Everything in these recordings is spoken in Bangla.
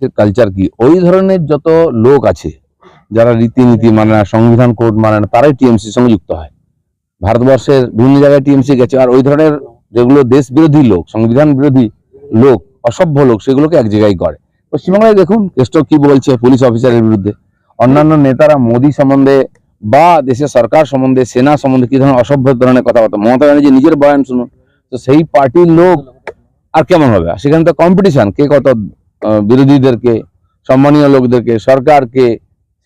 রাজনীতির কালচার কি, ওই ধরনের যত লোক আছে যারা রীতিনীতি মানে না, সংবিধান কোড মানে না, তারাই টিএমসির সঙ্গে যুক্ত হয়। ভারতবর্ষের বিভিন্ন জায়গায় টিএমসি গেছে, আর ওই ধরনের যেগুলো দেশ বিরোধী লোক, সংবিধান বিরোধী লোক, অসভ্য লোক, সেগুলোকে এক জায়গায় করে। পশ্চিমবাংলায় দেখুন কেষ্ট কি বলছে পুলিশ অফিসারের বিরুদ্ধে, অন্যান্য নেতারা মোদী সম্বন্ধে বা দেশের সরকার সম্বন্ধে, সেনা সম্বন্ধে কি ধরনের অসভ্য ধরনের কথাবার্তা। মমতা ব্যানার্জি নিজের বয়ান শুনুন, তো সেই পার্টির লোক আর কেমন হবে? সেখানে তো কম্পিটিশন, কে কত বিরোধীদেরকে, সম্মানীয় লোকদেরকে, সরকারকে,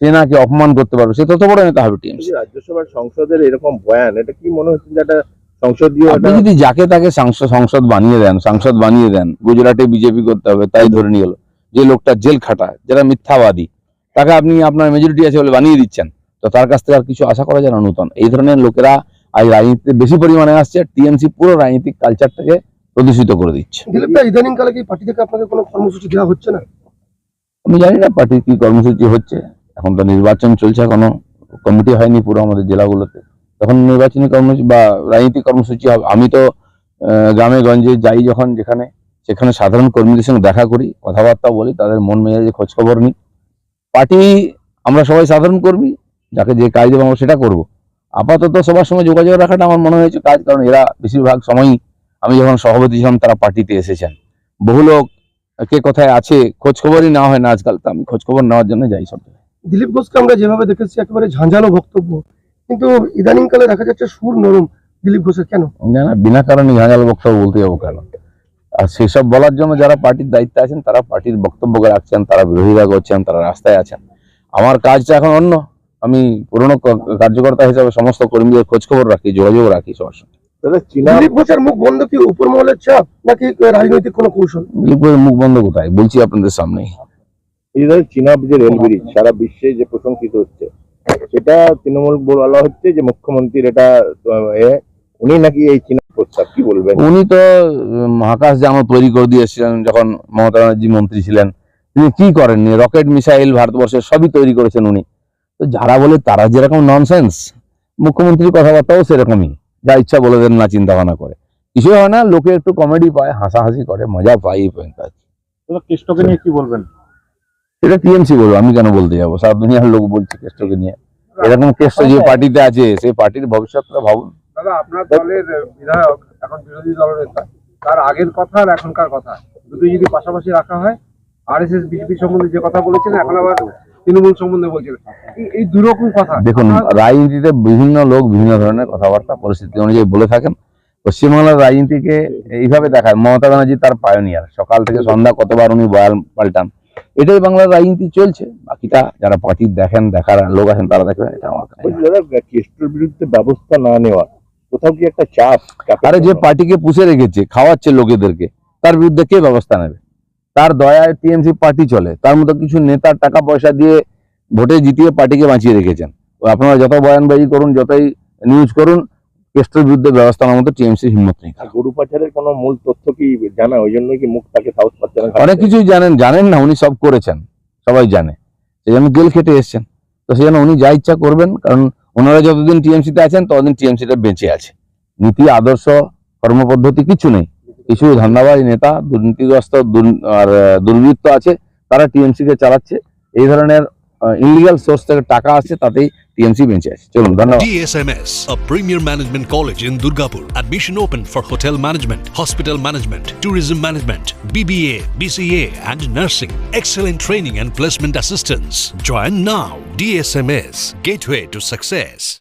সেনাকে অপমান করতে পারবে, সে তত বড় নেতা হবে টিএমসি। রাজ্যসভার সংসদের এরকম বয়ান, এটা কি মনে হচ্ছে যে একটা সংসদীয়, আপনি যদি যাকে তাকে সংসদ বানিয়ে দেন, গুজরাটে বিজেপি করতে হবে তাই ধরে নিয়ে গেল, যে লোকটা জেল খাটায়, যারা মিথ্যাবাদী, তাকে আপনি আপনার মেজরিটি আছে বলে বানিয়ে দিচ্ছেন, তো তার কাছ থেকে আর কিছু আশা করা যায় না নতুন। এই ধরনের লোকেরা আজ রাজনীতিতে বেশি পরিমাণে আসছে, টিএমসি পুরো রাজনৈতিক কালচারটাকে প্রদূষিত করে দিচ্ছে। ইদানিং কালে কি পার্টি থেকে আপনাকে কোনো কর্মসূচি দেওয়া হচ্ছে না? আমি জানি না পার্টির কি কর্মসূচি হচ্ছে, এখন তো নির্বাচন চলছে, এখনো কমিটি হয়নি পুরো আমাদের জেলাগুলোতে, তখন নির্বাচনী কর্মসূচি বা রাজনৈতিক কর্মসূচি হবে। আমি তো গ্রামে গঞ্জে যাই যখন, যেখানে সেখানে সাধারণ কর্মীদের সঙ্গে দেখা করি, কথাবার্তা বলি, তাদের মন মেজাজে খোঁজ খবর নিই। পার্টি আমরা সবাই সাধারণ কর্মী, যাকে যে কাজ দেবো আমরা সেটা করব। আপাতত সবার সঙ্গে যোগাযোগ রাখাটা আমার মনে হয়েছে কাজ, কারণ এরা বেশিরভাগ সময়ই, আমি যখন সভাপতি ছিলাম তারা পার্টিতে এসেছেন। বহু লোক কে কোথায় আছে খোঁজ খবরই নেওয়া হয় না আজকাল, তো আমি খোঁজ খবর নেওয়ার জন্য যাই সব। দিলীপ ঘোষকে আমরা যেভাবে দেখেছি একেবারে ঝাঁঝালো বক্তব্য, কিন্তু ইদানিং কালে দেখা যাচ্ছে সুর নরম দিলীপ ঘোষের, কেন? না, বিনা কারণে ঝাঁঝালো বক্তব্য বলতে যাবো কেন? আর সেসব বলার জন্য যারা পার্টির দায়িত্বে আছেন, তারা পার্টির বক্তব্য রাখছেন, তারা বিরোধিতা করছেন, তারা রাস্তায় আছেন। আমার কাজটা এখন অন্য, আমি পুরনো কার্যকর্তা হিসাবে সমস্ত কর্মীদের খোঁজ খবর রাখি, যোগাযোগ রাখি সবার সঙ্গে। দিলীপ ঘোষের মুখ বন্ধ কি উপর মহলের চাপ নাকি রাজনৈতিক কোনো কৌশল? দিলীপ ঘোষের মুখ বন্ধ কোথায়, বলছি আপনাদের সামনেই। এই ধরনের চিনাব যে রেল ব্রিজ সারা বিশ্বে যে প্রশংসিত হচ্ছে, সেটা তৃণমূল বলা হচ্ছে যে মুখ্যমন্ত্রীর এটা উনি নাকি এই চিনাব প্রস্তাব, কি বলবেন? উনি তো মহাকাশ যান তৈরি করে দিয়েছিলেন যখন মমতা ব্যানার্জি মন্ত্রী ছিলেন। তিনি কি করেননি? রকেট মিসাইল ভারতবর্ষের সবই তৈরি করেছেন উনি। তো যারা বলে তারা যেরকম ননসেন্স, মুখ্যমন্ত্রীর কথাবার্তাও সেরকমই, যা ইচ্ছা বলে দেন, না চিন্তা ভাবনা করে, কিছু হয় না, লোকে একটু কমেডি পায়, হাসাহাসি করে, মজা পায়, এই পয়েন্ট আছে। কেষ্টকে নিয়ে কি বলবেন? সেটা টিএমসি বলবো, আমি কেন বলতে যাবো? সারা দুনিয়ার লোক বলছে কেষ্টকে নিয়ে। এরকম কেষ্ট যে পার্টিতে আছে, সেই পার্টির ভবিষ্যৎটা ভাবুন। দাদা, আপনার দলের বিধায়ক এখন বিরোধী দলের নেতা, তার আগের কথা আর এখনকার কথা দুটোই যদি পাশাপাশি রাখা হয়, আরএসএস বিজেপি সম্বন্ধে যে কথা বলেছেন, এখন আবার তৃণমূল সম্বন্ধে বলছেন, এই দুরকম কথা। দেখুন, রাজনীতিতে বিভিন্ন লোক বিভিন্ন ধরনের কথাবার্তা পরিস্থিতি অনুযায়ী বলে থাকেন। পশ্চিমবাংলার রাজনীতিকে এইভাবে দেখায় মমতা ব্যানার্জি তার পায়োনিয়ার, সকাল থেকে সন্ধ্যা কতবার উনি বয়ান পাল্টান, এটাই বাংলার রাজনীতি চলছে। বাকিটা যারা পার্টি দেখেন, দেখার লোক আছেন, তারা দেখবেন। এটা আমার কেষ্টর বিরুদ্ধে ব্যবস্থা না নেওয়া কোথাও কি একটা চাপ? আরে যে পার্টিকে পুষে রেখেছে, খাওয়াচ্ছে লোকেদেরকে, তার বিরুদ্ধে কে ব্যবস্থা নেবে? তার দয়ায় টিএমসি পার্টি চলে, তার মতো কিছু নেতার টাকা পয়সা দিয়ে ভোটে জিতিয়ে পার্টিকে বাঁচিয়ে রেখেছেন। আপনারা যত বয়ানবাজি করুন, যতই নিউজ করুন, কেষ্টর বিরুদ্ধে ব্যবস্থা নেওয়ার মতো টিএমসির হিম্মত নেই। গরু পাচারের কোনো মূল তথ্য কি জানা? ওই জন্য কি মুখ তাকে সাহস পাচ্ছে না? অনেক কিছুই জানেন না, উনি সব করেছেন, সবাই জানে, সেই জন্য জেল খেটে এসছেন। তো সেই জন্য উনি যা ইচ্ছা করবেন, কারণ ওনারা যতদিন টিএমসিতে আছেন ততদিন টিএমসিটা বেঁচে আছে। নীতি, আদর্শ, কর্মপদ্ধতি কিছু নেই। কিছু ধান্দাবাজ নেতা, দুর্নীতিগ্রস্ত আর দুর্বৃত্ত আছে, তারা টিএমসি কে চালাচ্ছে। এই ধরনের ইলিগাল সোর্স থেকে টাকা আসছে, তাতেই টিএমসি বেঁচে আছে। চলুন, ধন্যবাদ। DSMS, a premier management college in Durgapur. Admission open for hotel management, hospital management, tourism management, BBA, BCA and nursing. Excellent training and placement assistance. Join now. DSMS, gateway to success.